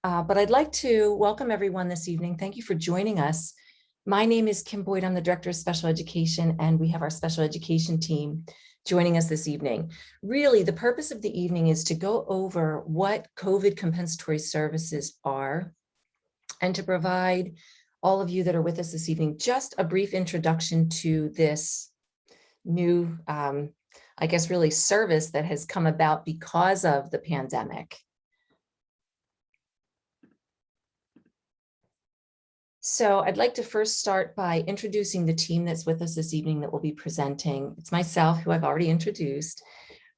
But I'd like to welcome everyone this evening. Thank you for joining us. My name is Kim Boyd. I'm the Director of Special Education, and we have our special education team joining us this evening. Really, the purpose of the evening is to go over what COVID compensatory services are and to provide all of you that are with us this evening just a brief introduction to this new, I guess, really service that has come about because of the pandemic. So I'd like to first start by introducing the team that's with us this evening that will be presenting. It's myself, who I've already introduced.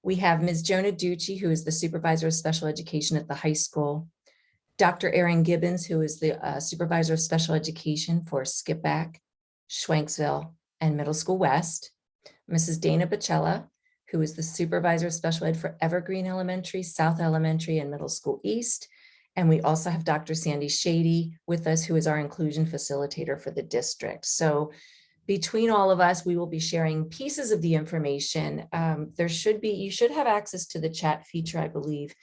We have Ms. Jonah Ducci, who is the Supervisor of Special Education at the high school. Dr. Erin Gibbons, who is the Supervisor of Special Education for Skipback, Schwenksville, and Middle School West. Mrs. Dana Bacella, who is the Supervisor of Special Ed for Evergreen Elementary, South Elementary, and Middle School East. And we also have Dr. Sandy Shady with us, who is our inclusion facilitator for the district. So between all of us, we will be sharing pieces of the information. You should have access to the chat feature, I believe,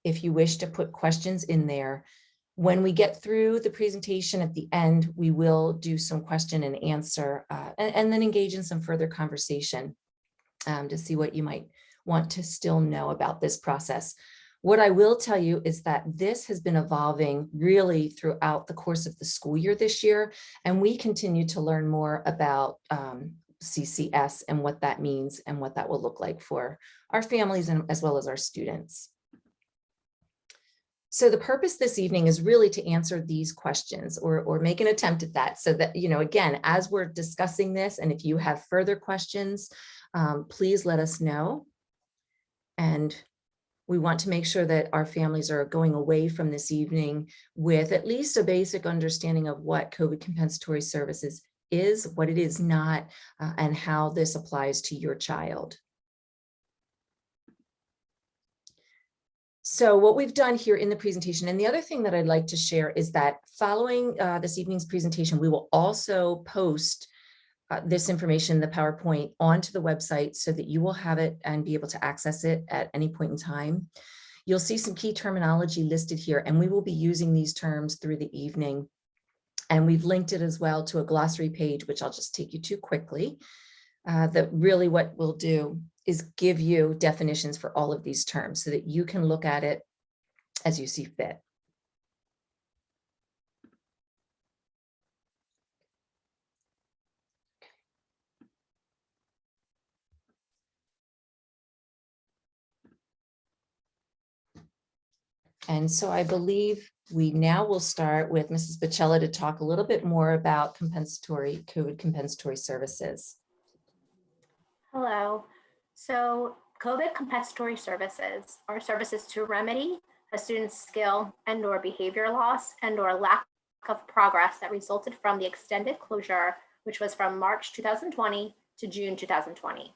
if you wish to put questions in there. When we get through the presentation at the end, we will do some question and answer and then engage in some further conversation to see what you might want to still know about this process. What I will tell you is that this has been evolving really throughout the course of the school year this year, and we continue to learn more about CCS and what that means and what that will look like for our families and as well as our students. So the purpose this evening is really to answer these questions or make an attempt at that, so that, again, as we're discussing this, and if you have further questions, please let us know. And we want to make sure that our families are going away from this evening with at least a basic understanding of what COVID compensatory services is, what it is not, and how this applies to your child. So what we've done here in the presentation, and the other thing that I'd like to share is that following this evening's presentation, we will also post this information, the PowerPoint, onto the website so that you will have it and be able to access it at any point in time. You'll see some key terminology listed here, and we will be using these terms through the evening. And we've linked it as well to a glossary page, which I'll just take you to quickly. That really what we'll do is give you definitions for all of these terms so that you can look at it as you see fit. And so I believe we now will start with Mrs. Bacella to talk a little bit more about COVID compensatory services. Hello. So COVID compensatory services are services to remedy a student's skill and/or behavior loss and/or lack of progress that resulted from the extended closure, which was from March 2020 to June 2020.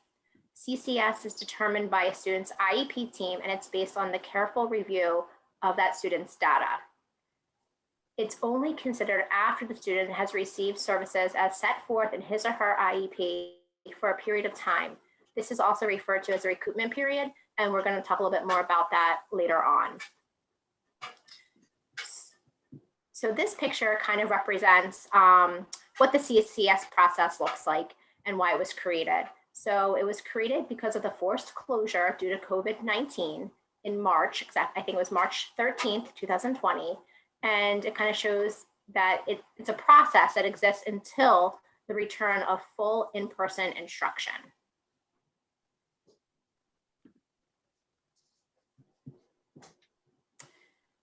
CCS is determined by a student's IEP team, and it's based on the careful review of that student's data. It's only considered after the student has received services as set forth in his or her IEP for a period of time. This is also referred to as a recruitment period, and we're going to talk a little bit more about that later on. So this picture kind of represents what the CCS process looks like and why it was created. So it was created because of the forced closure due to COVID-19 in March, I think it was March 13th, 2020. And it kind of shows that it's a process that exists until the return of full in-person instruction.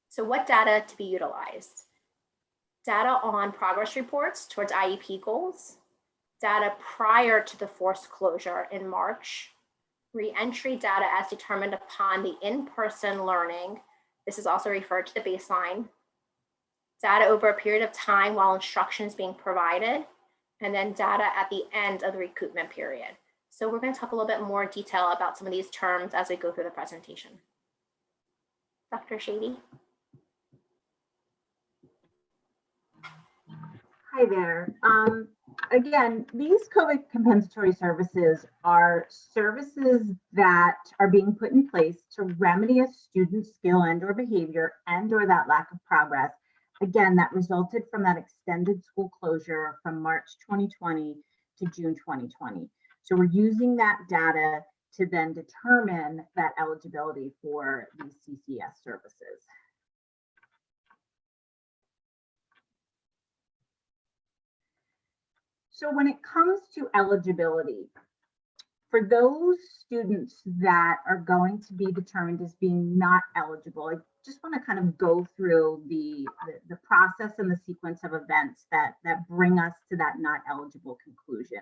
So what data to be utilized? Data on progress reports towards IEP goals, data prior to the forced closure in March, re-entry data as determined upon the in-person learning. This is also referred to the baseline. Data over a period of time while instruction is being provided, and then data at the end of the recruitment period. So we're going to talk a little bit more detail about some of these terms as we go through the presentation. Dr. Shady. Hi there. again, these COVID compensatory services are services that are being put in place to remedy a student's skill and or behavior and or that lack of progress. Again, that resulted from that extended school closure from March 2020 to June 2020. So we're using that data to then determine that eligibility for these CCS services. So when it comes to eligibility, for those students that are going to be determined as being not eligible, I just want to kind of go through the process and the sequence of events that bring us to that not eligible conclusion.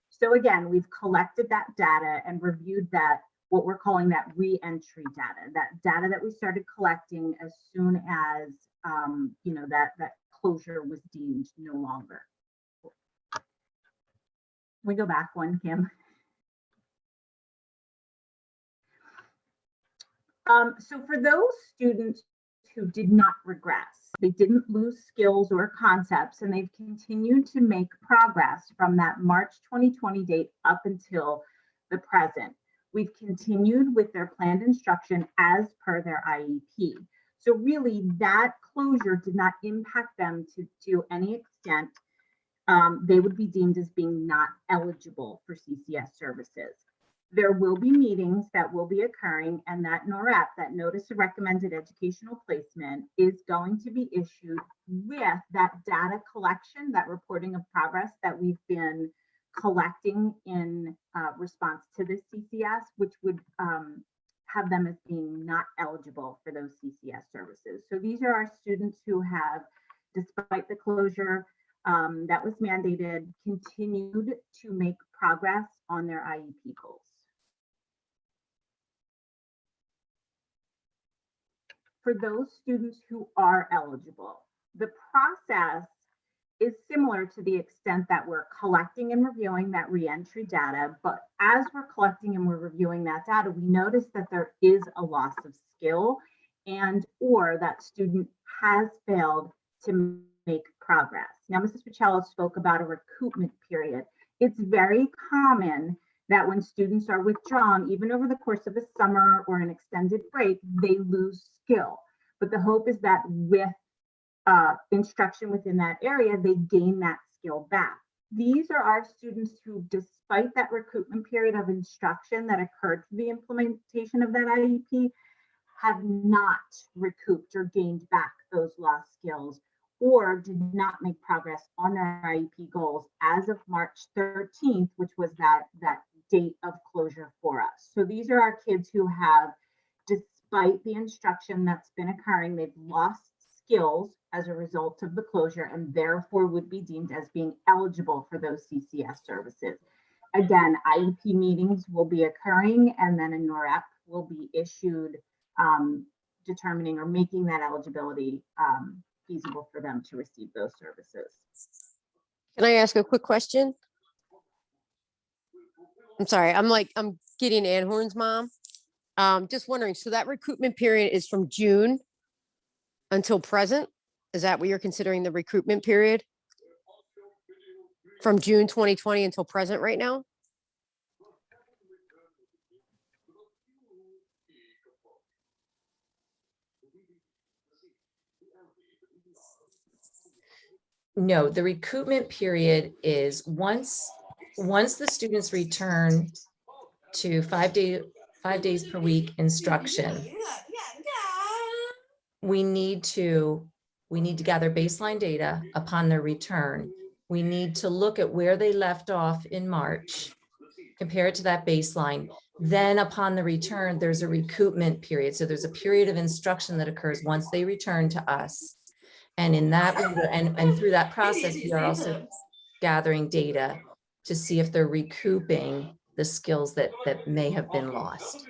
So again, we've collected that data and reviewed that, what we're calling that re-entry data, that data that we started collecting as soon as that closure was deemed no longer. We go back one, Kim. So for those students who did not regress, they didn't lose skills or concepts, and they've continued to make progress from that March 2020 date up until the present. We've continued with their planned instruction as per their IEP. So really that closure did not impact them to any extent. They would be deemed as being not eligible for CCS services. There will be meetings that will be occurring, and that NOREP, that Notice of Recommended Educational Placement, is going to be issued with that data collection, that reporting of progress that we've been collecting in response to this CCS, which would have them as being not eligible for those CCS services. So these are our students who have, despite the closure that was mandated, continued to make progress on their IEP goals. For those students who are eligible, the process is similar to the extent that we're collecting and reviewing that reentry data, but as we're collecting and we're reviewing that data, we notice that there is a loss of skill and or that student has failed to make progress. Now, Mrs. Pichello spoke about a recoupment period. It's very common that when students are withdrawn, even over the course of a summer or an extended break, they lose skill. But the hope is that with instruction within that area, they gain that skill back. These are our students who, despite that recoupment period of instruction that occurred through the implementation of that IEP, have not recouped or gained back those lost skills or did not make progress on their IEP goals as of March 13th, which was that date of closure for us. So these are our kids who have, despite the instruction that's been occurring, they've lost skills as a result of the closure and therefore would be deemed as being eligible for those CCS services. Again, IEP meetings will be occurring and then a NOREP will be issued determining or making that eligibility feasible for them to receive those services. Can I ask a quick question? I'm sorry, I'm Gideon Anhorn's mom. Just wondering, so that recruitment period is from June until present? Is that what you're considering the recruitment period? From June 2020 until present right now? No, the recoupment period is once the students return to 5 days per week instruction, we need to gather baseline data upon their return. We need to look at where they left off in March, compare it to that baseline. Then upon the return, there's a recoupment period. So there's a period of instruction that occurs once they return to us. And in that, and through that process, we are also gathering data to see if they're recouping the skills that may have been lost.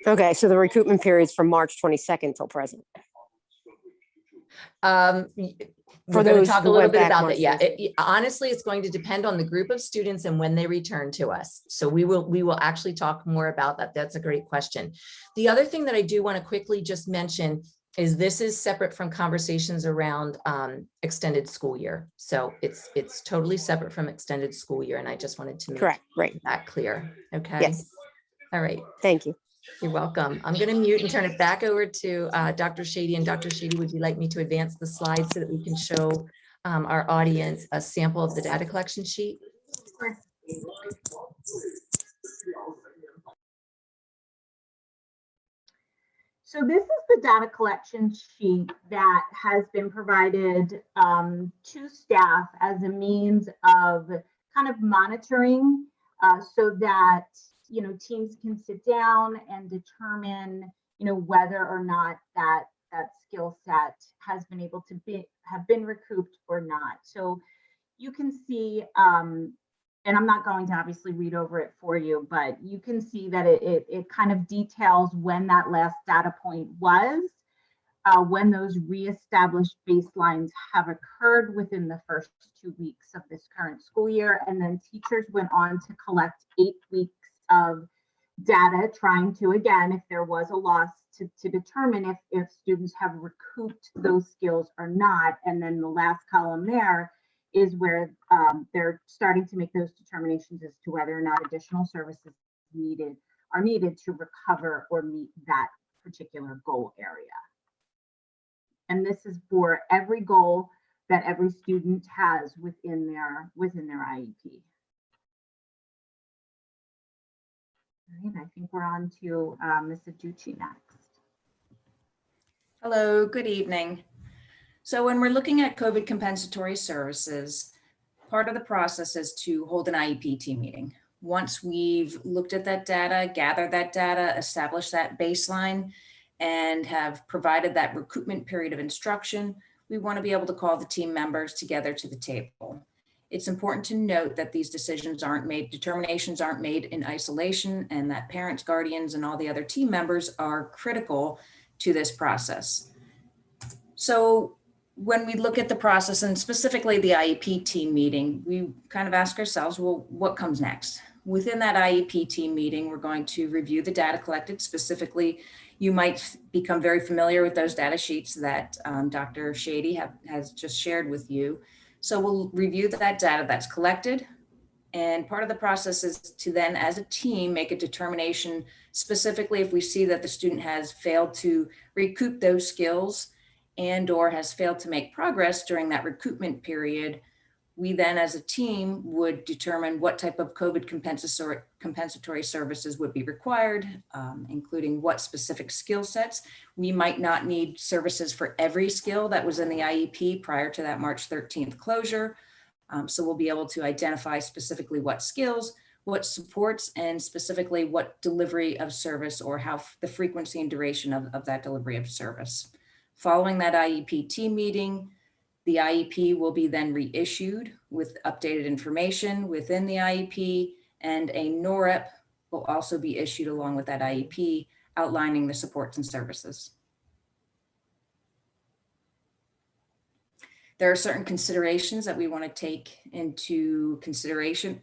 Okay, so the recoupment period is from March 22nd till present. We're going to talk a little bit about that. Yeah, honestly, it's going to depend on the group of students and when they return to us. So we will actually talk more about that. That's a great question. The other thing that I do want to quickly just mention is this is separate from conversations around extended school year. So it's totally separate from extended school year. And I just wanted to make Correct, right. that clear. Okay. Yes, All right. thank you. You're welcome. I'm going to mute and turn it back over to Dr. Shady. And Dr. Shady, would you like me to advance the slides so that we can show our audience a sample of the data collection sheet? Sure. So this is the data collection sheet that has been provided to staff as a means of kind of monitoring so that, teams can sit down and determine, whether or not that skill set has been able to have been recouped or not. So you can see, and I'm not going to obviously read over it for you, but you can see that it kind of details when that last data point was, when those reestablished baselines have occurred within the first 2 weeks of this current school year. And then teachers went on to collect 8 weeks of data, trying to, again, if there was a loss, to determine if students have recouped those skills or not. And then the last column there is where they're starting to make those determinations as to whether or not additional services are needed to recover or meet that particular goal area. And this is for every goal that every student has within their IEP. All right, I think we're on to Ms. Aducci next. Hello, good evening. So when we're looking at COVID compensatory services, part of the process is to hold an IEP team meeting. Once we've looked at that data, gathered that data, established that baseline, and have provided that recoupment period of instruction, we want to be able to call the team members together to the table. It's important to note that these determinations aren't made in isolation, and that parents, guardians, and all the other team members are critical to this process. So when we look at the process, and specifically the IEP team meeting, we kind of ask ourselves, well, what comes next? Within that IEP team meeting, we're going to review the data collected. Specifically, you might become very familiar with those data sheets that Dr. Shady has just shared with you. So we'll review that data that's collected. And part of the process is to then, as a team, make a determination, specifically if we see that the student has failed to recoup those skills and or has failed to make progress during that recoupment period. We then, as a team, would determine what type of COVID compensatory services would be required, including what specific skill sets. We might not need services for every skill that was in the IEP prior to that March 13th closure. So we'll be able to identify specifically what skills, what supports, and specifically what delivery of service or how the frequency and duration of that delivery of service. Following that IEP team meeting, the IEP will be then reissued with updated information within the IEP, and a NOREP will also be issued along with that IEP outlining the supports and services. There are certain considerations that we want to take into consideration.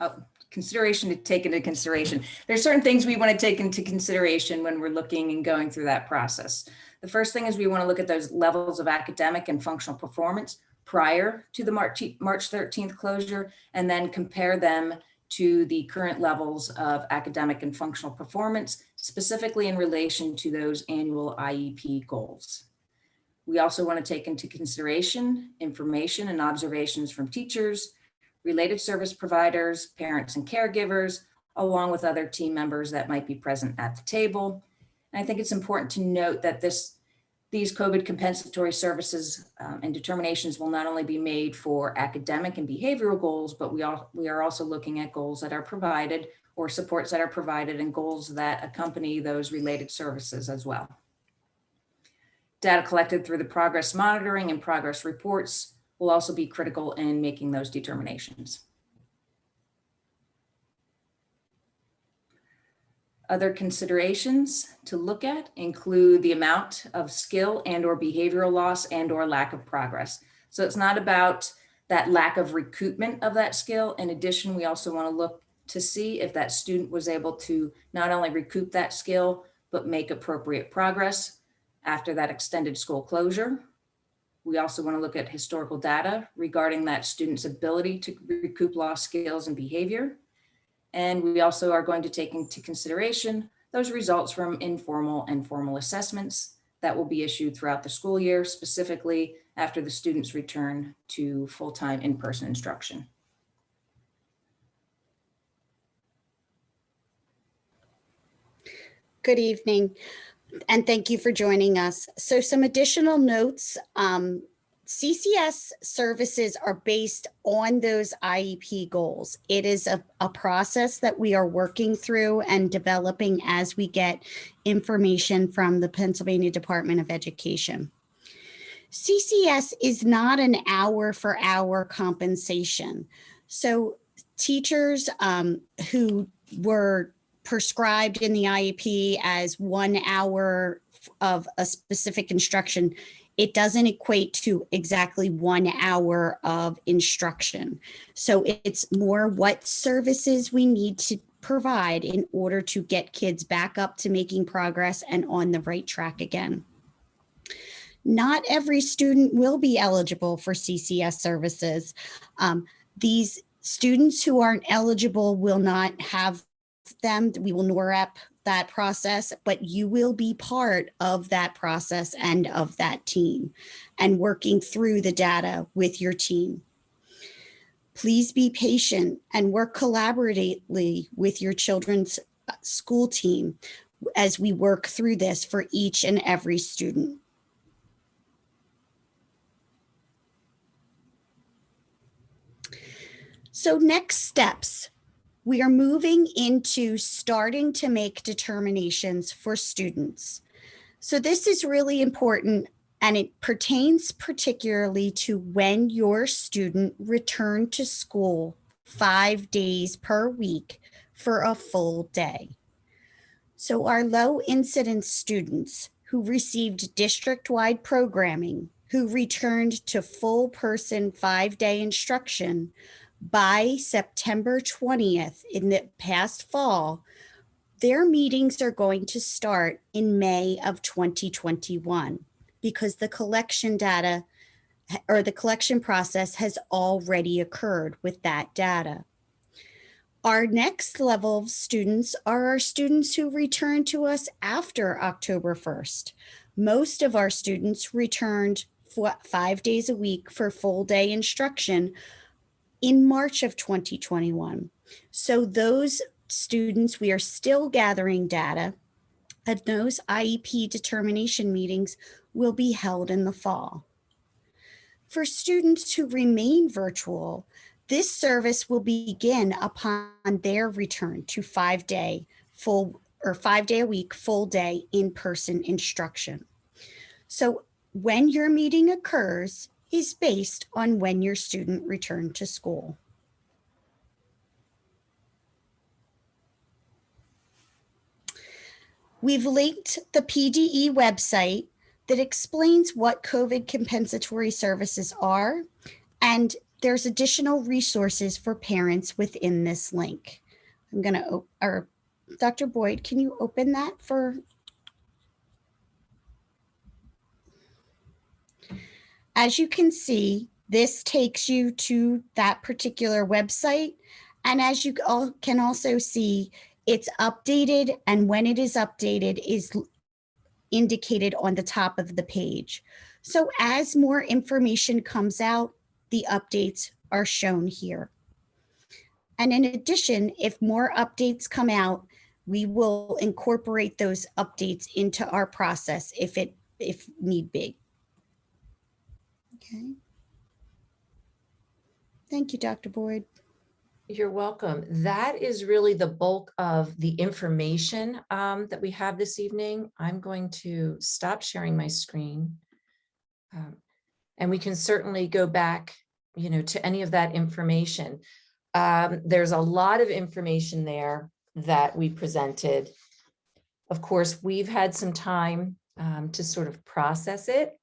There's certain things we want to take into consideration when we're looking and going through that process. The first thing is we want to look at those levels of academic and functional performance prior to the March 13th closure, and then compare them to the current levels of academic and functional performance, specifically in relation to those annual IEP goals. We also want to take into consideration information and observations from teachers, related service providers, parents and caregivers, along with other team members that might be present at the table. And I think it's important to note that these COVID compensatory services and determinations will not only be made for academic and behavioral goals, but we are also looking at goals that are provided or supports that are provided and goals that accompany those related services as well. Data collected through the progress monitoring and progress reports will also be critical in making those determinations. Other considerations to look at include the amount of skill and or behavioral loss and or lack of progress. So it's not about that lack of recoupment of that skill. In addition, we also want to look to see if that student was able to not only recoup that skill, but make appropriate progress. after that extended school closure. We also want to look at historical data regarding that student's ability to recoup lost skills and behavior. And we also are going to take into consideration those results from informal and formal assessments that will be issued throughout the school year, specifically after the students return to full-time in-person instruction. Good evening, and thank you for joining us. So some additional notes. CCS services are based on those IEP goals. It is a process that we are working through and developing as we get information from the Pennsylvania Department of Education. CCS is not an hour for hour compensation. So teachers who were prescribed in the IEP as 1 hour of a specific instruction, it doesn't equate to exactly 1 hour of instruction. So it's more what services we need to provide in order to get kids back up to making progress and on the right track again. Not every student will be eligible for CCS services. These students who aren't eligible will not have them. We will NOREP that process, but you will be part of that process and of that team and working through the data with your team. Please be patient and work collaboratively with your children's school team as we work through this for each and every student. So next steps. We are moving into starting to make determinations for students. So this is really important, and it pertains particularly to when your student returned to school 5 days per week for a full day. So our low incidence students who received district-wide programming, who returned to full person 5-day instruction by September 20th in the past fall, their meetings are going to start in May of 2021 because the collection data or the collection process has already occurred with that data. Our next level of students are our students who return to us after October 1st. Most of our students returned 5 days a week for full day instruction in March of 2021. So those students, we are still gathering data, and those IEP determination meetings will be held in the fall. For students who remain virtual, this service will begin upon their return to 5-day a week, full day in-person instruction. So when your meeting occurs is based on when your student returned to school. We've linked the PDE website that explains what COVID compensatory services are, and there's additional resources for parents within this link. I'm going to, or Dr. Boyd, can you open that for? As you can see, this takes you to that particular website. And as you all can also see, it's updated, and when it is updated is indicated on the top of the page. So as more information comes out, the updates are shown here. And in addition, if more updates come out, we will incorporate those updates into our process if need be. Okay. Thank you, Dr. Boyd. You're welcome. That is really the bulk of the information that we have this evening. I'm going to stop sharing my screen. And we can certainly go back, to any of that information. There's a lot of information there that we presented. Of course, we've had some time to sort of process it.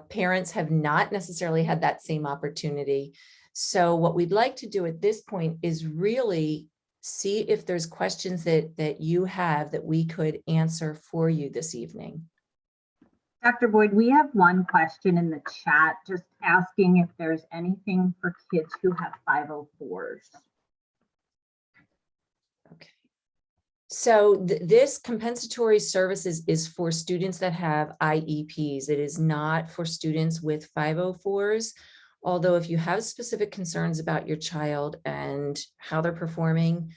Parents have not necessarily had that same opportunity. So what we'd like to do at this point is really see if there's questions that you have that we could answer for you this evening. Dr. Boyd, we have one question in the chat just asking if there's anything for kids who have 504s. Okay. So this compensatory services is for students that have IEPs. It is not for students with 504s. Although if you have specific concerns about your child and how they're performing,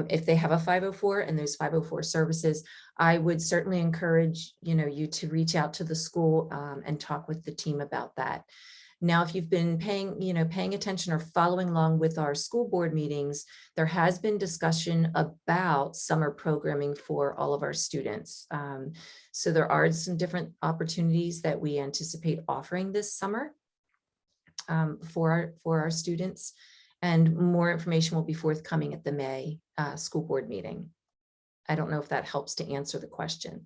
if they have a 504 and there's 504 services, I would certainly encourage you to reach out to the school and talk with the team about that. Now, if you've been paying attention or following along with our school board meetings, there has been discussion about summer programming for all of our students. So there are some different opportunities that we anticipate offering this summer for our students, and more information will be forthcoming at the May school board meeting. I don't know if that helps to answer the question.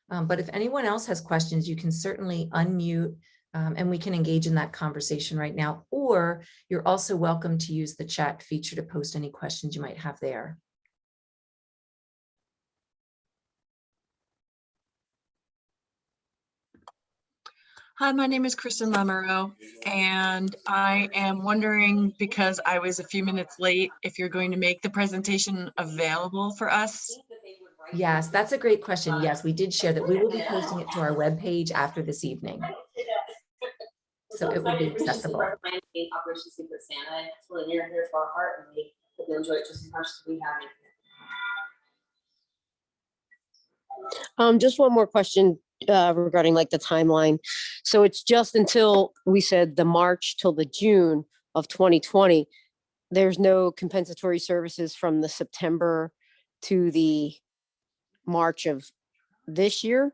But if anyone else has questions, you can certainly unmute and we can engage in that conversation right now, or you're also welcome to use the chat feature to post any questions you might have there. Hi, my name is Kristen Lamoureux, and I am wondering, because I was a few minutes late, if you're going to make the presentation available for us. Yes, that's a great question. Yes, we did share that we will be posting it to our webpage after this evening. So it will be accessible. Operation Secret Santa. It's really near and dear to our heart, and we hope you enjoy it just as much as we have. Just one more question regarding like the timeline. So it's just until we said the March till the June of 2020. There's no compensatory services from the September to the March of this year?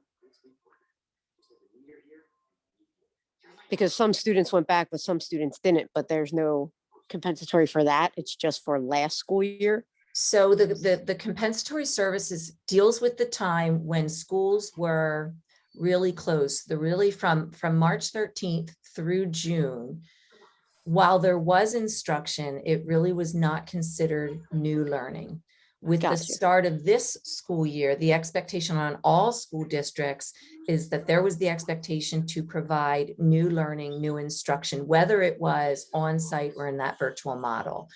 Because some students went back, but some students didn't, but there's no compensatory for that. It's just for last school year. So the compensatory services deals with the time when schools were really closed, from March 13th through June. While there was instruction, it really was not considered new learning. With the start of this school year, the expectation on all school districts is that there was the expectation to provide new learning, new instruction, whether it was on-site or in that virtual model.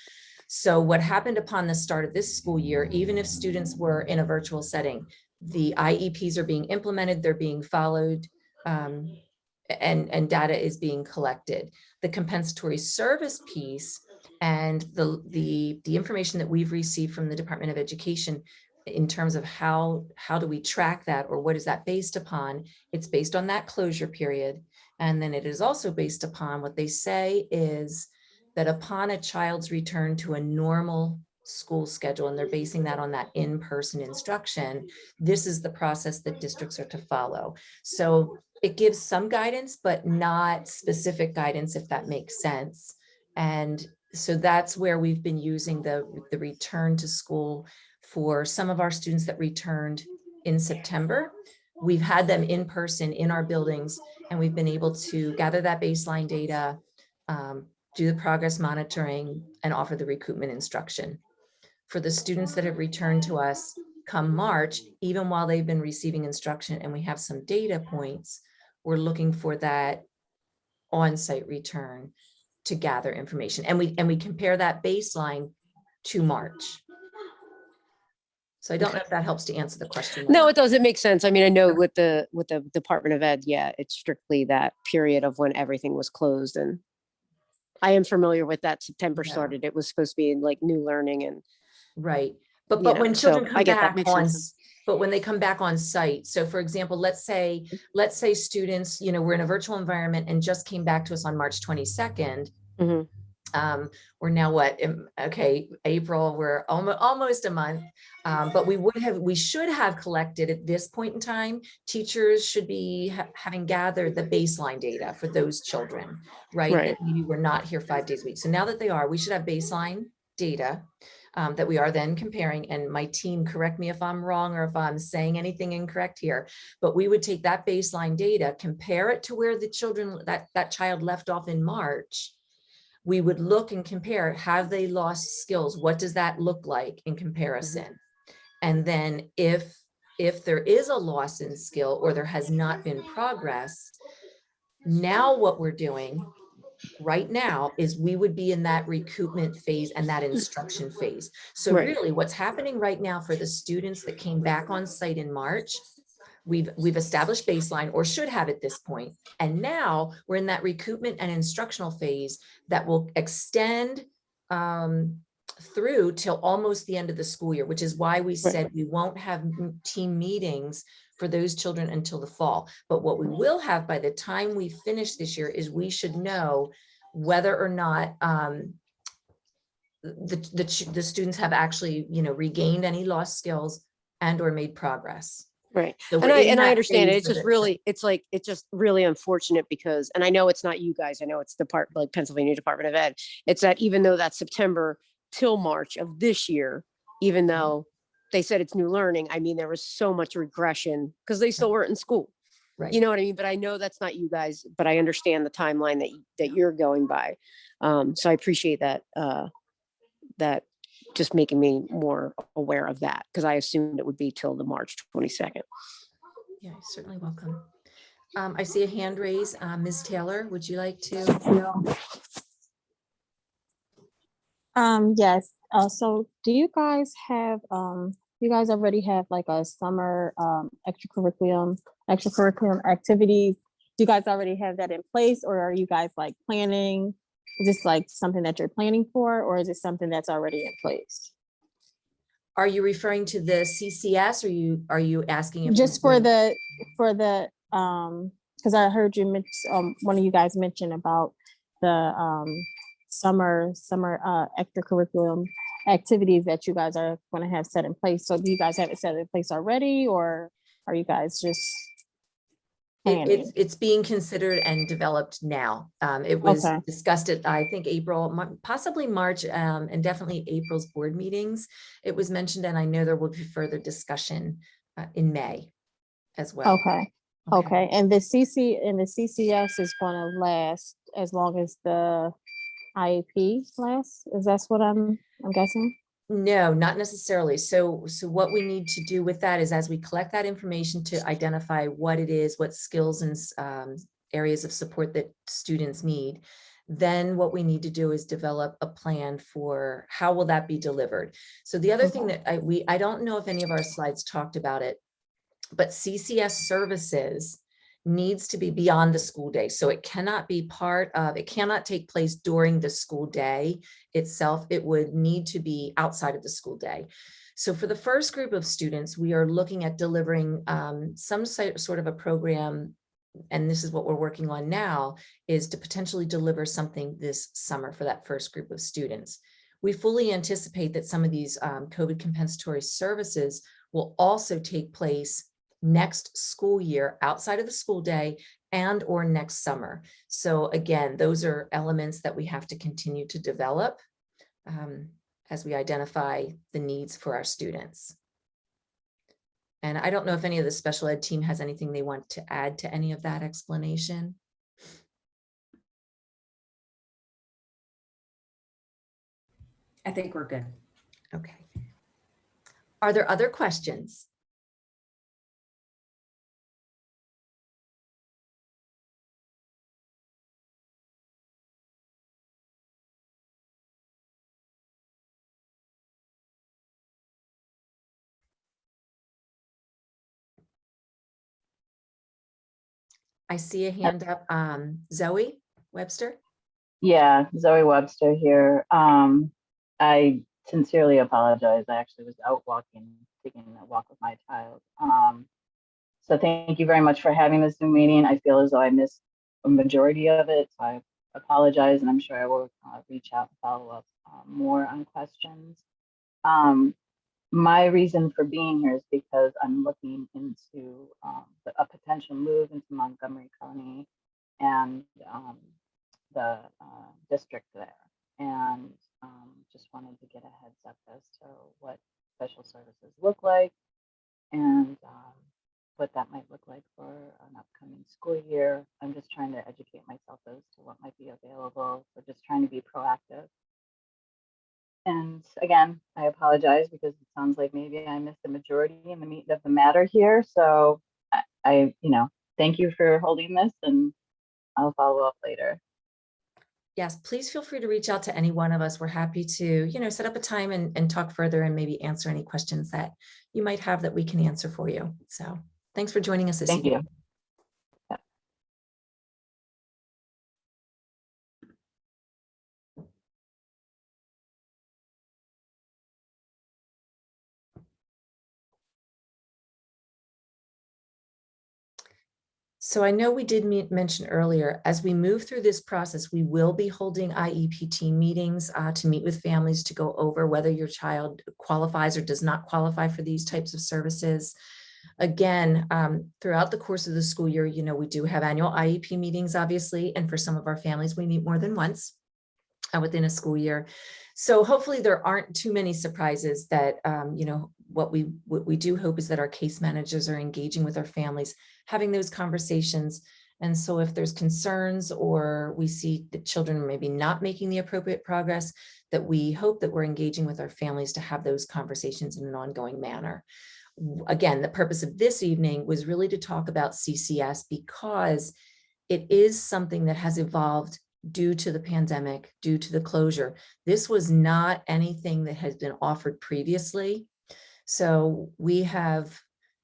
So what happened upon the start of this school year, even if students were in a virtual setting, the IEPs are being implemented, they're being followed, and data is being collected. The compensatory service piece and the information that we've received from the Department of Education in terms of how do we track that, or what is that based upon? It's based on that closure period. And then it is also based upon what they say is that upon a child's return to a normal school schedule, and they're basing that on that in-person instruction, this is the process that districts are to follow. So it gives some guidance, but not specific guidance, if that makes sense. And so that's where we've been using the return to school for some of our students that returned in September. We've had them in person in our buildings, and we've been able to gather that baseline data, do the progress monitoring, and offer the recoupment instruction. For the students that have returned to us come March, even while they've been receiving instruction and we have some data points, we're looking for that on-site return to gather information. And we compare that baseline to March. So I don't know if that helps to answer the question. No, it doesn't make sense. I mean, I know with the Department of Ed, yeah, it's strictly that period of when everything was closed. And I am familiar with that. September started. It was supposed to be like new learning and right. But when children come back on, but when they come back on site, so for example, let's say students, we're in a virtual environment and just came back to us on March 22nd. Mm-hmm. We're now April, we're almost a month, but we should have collected at this point in time, teachers should be having gathered the baseline data for those children, right? That maybe we're not here 5 days a week. So now that they are, we should have baseline data that we are then comparing. And my team, correct me if I'm wrong or if I'm saying anything incorrect here, but we would take that baseline data, compare it to where the children, that child left off in March. We would look and compare, have they lost skills? What does that look like in comparison? Mm-hmm. And then if if there is a loss in skill or there has not been progress, now what we're doing right now is we would be in that recoupment phase and that instruction phase. So Right. really what's happening right now for the students that came back on site in March, we've established baseline, or should have at this point. And now we're in that recoupment and instructional phase that will extend through till almost the end of the school year, which is why we said we won't have team meetings for those children until the fall. But what we will have by the time we finish this year is we should know whether or not the students have actually, regained any lost skills and or made progress. Right. So And we're in I that understand it. phase It's of just really, it's just really unfortunate because, and I know it's not you guys, I know it's like Pennsylvania Department of Ed. It's that even though that's September till March of this year, even though they said it's new learning, I mean, there was so much regression because they still weren't in school. Right. You know what I mean? But I know that's not you guys, but I understand the timeline that you're going by. So I appreciate that, that just making me more aware of that, because I assumed it would be till the March 22nd. Yeah, you're certainly welcome. I see a hand raise. Ms. Taylor, would you like to? Yes. So do you guys have, you guys already have like a summer extracurriculum activities? Do you guys already have that in place, or are you guys like planning? Is this like something that you're planning for, or is it something that's already in place? Are you referring to the CCS, or are you asking if Just for the because I heard you mention, one of you guys mentioned about the summer extracurriculum activities that you guys are going to have set in place. So do you guys have it set in place already, or are you guys just planning? It's being considered and developed now. It was Okay. discussed at, I think, April, possibly March, and definitely April's board meetings. It was mentioned, and I know there will be further discussion in May as well. Okay. And the CCS is going to last as long as the IEP lasts. Is that what I'm guessing? No, not necessarily. So what we need to do with that is, as we collect that information to identify what it is, what skills and areas of support that students need, then what we need to do is develop a plan for how will that be delivered. So the other thing that I don't know if any of our slides talked about it, but CCS services needs to be beyond the school day. So it cannot be it cannot take place during the school day itself. It would need to be outside of the school day. So for the first group of students, we are looking at delivering some sort of a program, and this is what we're working on now, is to potentially deliver something this summer for that first group of students. We fully anticipate that some of these COVID compensatory services will also take place next school year outside of the school day and or next summer. So again, those are elements that we have to continue to develop as we identify the needs for our students. And I don't know if any of the special ed team has anything they want to add to any of that explanation. I think we're good. Okay. Are there other questions? I see a hand up. Zoe Webster. Yeah, Zoe Webster here. I sincerely apologize. I actually was out taking a walk with my child. So thank you very much for having this Zoom meeting. I feel as though I missed a majority of it, so I apologize, and I'm sure I will reach out and follow up more on questions. My reason for being here is because I'm looking into a potential move into Montgomery County and the district there, and just wanted to get a heads up as to what special services look like and what that might look like for an upcoming school year. I'm just trying to educate myself as to what might be available, so just trying to be proactive. And again, I apologize because it sounds like maybe I missed the majority in the meat of the matter here. So thank you for holding this, and I'll follow up later. Yes, please feel free to reach out to any one of us. We're happy to, set up a time and talk further and maybe answer any questions that you might have that we can answer for you. So thanks for joining us this Thank evening. you. So I know we did mention earlier, as we move through this process, we will be holding IEP team meetings to meet with families to go over whether your child qualifies or does not qualify for these types of services. Again, throughout the course of the school year, we do have annual IEP meetings, obviously, and for some of our families, we meet more than once within a school year. So hopefully there aren't too many surprises that, what we do hope is that our case managers are engaging with our families, having those conversations. And so if there's concerns or we see that children are maybe not making the appropriate progress, that we hope that we're engaging with our families to have those conversations in an ongoing manner. Again, the purpose of this evening was really to talk about CCS because it is something that has evolved due to the pandemic, due to the closure. This was not anything that has been offered previously. So we have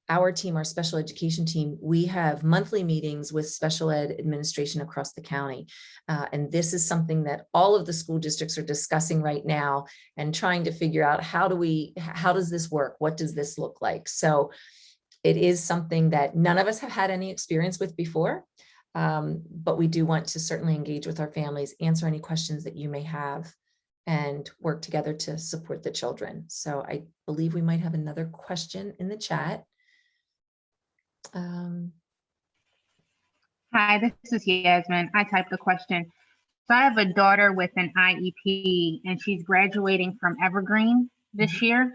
our team, our special education team, we have monthly meetings with special ed administration across the county. And this is something that all of the school districts are discussing right now and trying to figure out how does this work? What does this look like? So it is something that none of us have had any experience with before. But we do want to certainly engage with our families, answer any questions that you may have, and work together to support the children. So I believe we might have another question in the chat. Hi, this is Yasmin. I typed the question. So I have a daughter with an IEP and she's graduating from Evergreen this year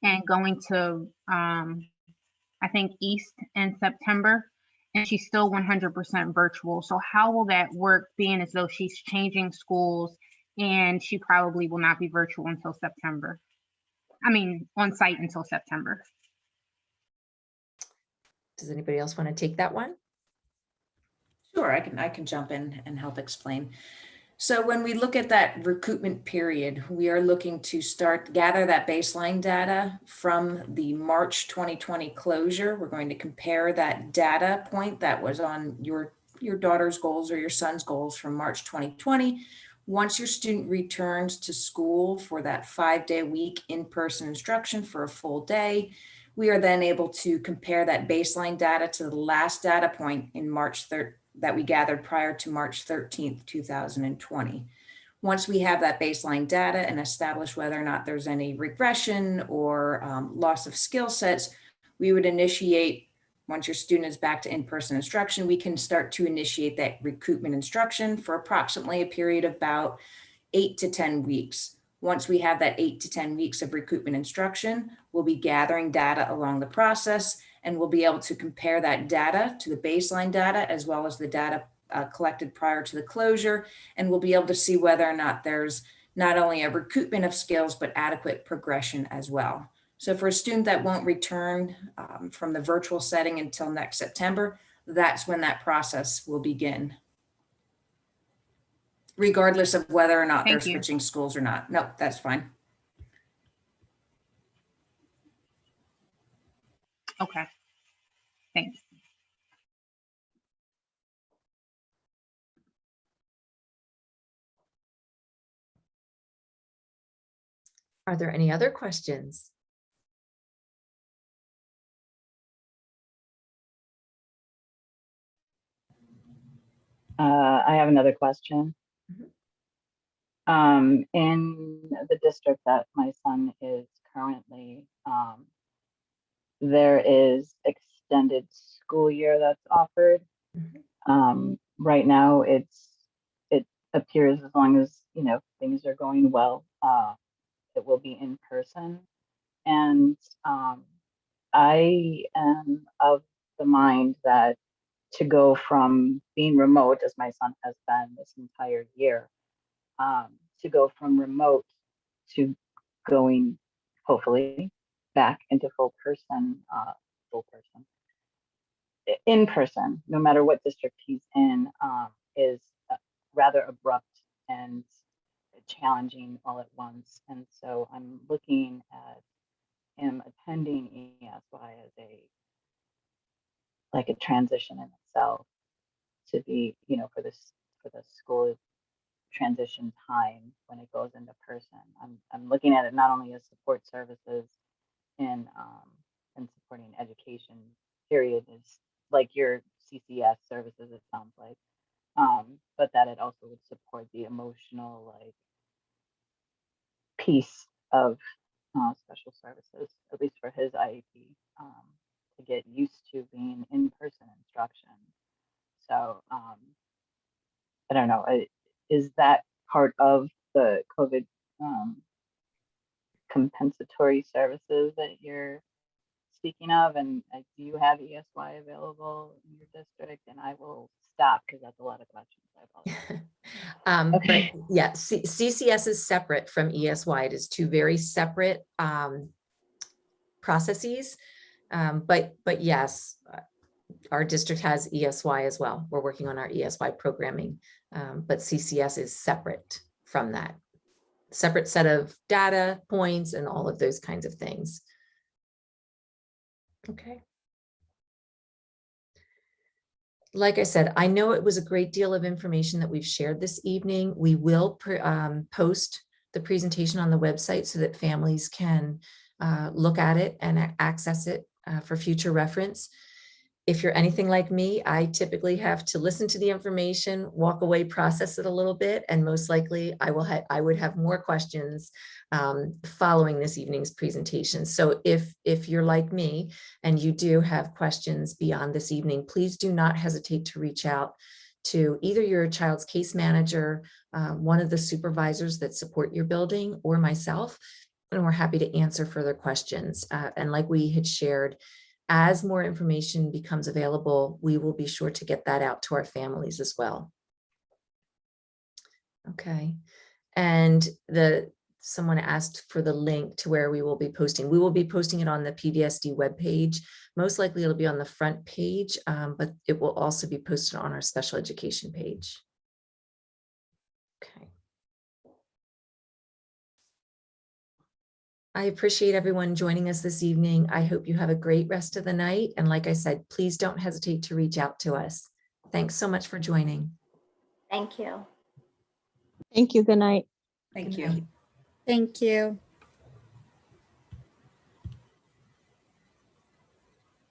and going to, I think, East in September, and she's still 100% virtual. So how will that work, being as though she's changing schools and she probably will not be virtual until September? I mean, on site until September. Does anybody else want to take that one? Sure, I can jump in and help explain. So when we look at that recruitment period, we are looking to gather that baseline data from the March 2020 closure. We're going to compare that data point that was on your daughter's goals or your son's goals from March 2020. Once your student returns to school for that 5-day week in-person instruction for a full day, we are then able to compare that baseline data to the last data point in March 3rd that we gathered prior to March 13th, 2020. Once we have that baseline data and establish whether or not there's any regression or loss of skill sets, we would initiate, once your student is back to in-person instruction, we can start to initiate that recruitment instruction for approximately a period of about 8 to 10 weeks. Once we have that 8 to 10 weeks of recruitment instruction, we'll be gathering data along the process, and we'll be able to compare that data to the baseline data as well as the data collected prior to the closure. And we'll be able to see whether or not there's not only a recoupment of skills, but adequate progression as well. So for a student that won't return from the virtual setting until next September, that's when that process will begin, regardless of whether or not they're switching schools or not. No, that's fine. Okay, thanks. Are there any other questions? I have another question. In the district that my son is currently, there is extended school year that's offered. Right now, it appears, as long as things are going well, it will be in person. And I am of the mind that to go from being remote, as my son has been this entire year, to go from remote to going hopefully back into in person, no matter what district he's in, is rather abrupt and challenging all at once. And so I'm looking at him attending ESY as a transition in itself, to be, for the school transition time when it goes into person. I'm looking at it not only as support services in supporting education period, is like your CCS services, it sounds like, but that it also would support the emotional piece of special services, at least for his IEP, to get used to being in-person instruction. So I don't know, is that part of the COVID compensatory services that you're speaking of? And do you have ESY available in your district? And I will stop because that's a lot of questions. I apologize. Okay. But yeah, CCS is separate from ESY. It is two very separate processes. But yes, our district has ESY as well. We're working on our ESY programming, but CCS is separate from that. Separate set of data points and all of those kinds of things. Okay. Like I said, I know it was a great deal of information that we've shared this evening. We will post the presentation on the website so that families can look at it and access it for future reference. If you're anything like me, I typically have to listen to the information, walk away, process it a little bit, and most likely I would have more questions following this evening's presentation. So if you're like me and you do have questions beyond this evening, please do not hesitate to reach out to either your child's case manager, one of the supervisors that support your building, or myself, and we're happy to answer further questions. And like we had shared, as more information becomes available, we will be sure to get that out to our families as well. Okay, and someone asked for the link to where we will be posting. We will be posting it on the PDSD webpage. Most likely it'll be on the front page, but it will also be posted on our special education page. Okay. I appreciate everyone joining us this evening. I hope you have a great rest of the night. And like I said, please don't hesitate to reach out to us. Thanks so much for joining. Thank you. Thank you. Good night. Thank Good you. night. Thank you.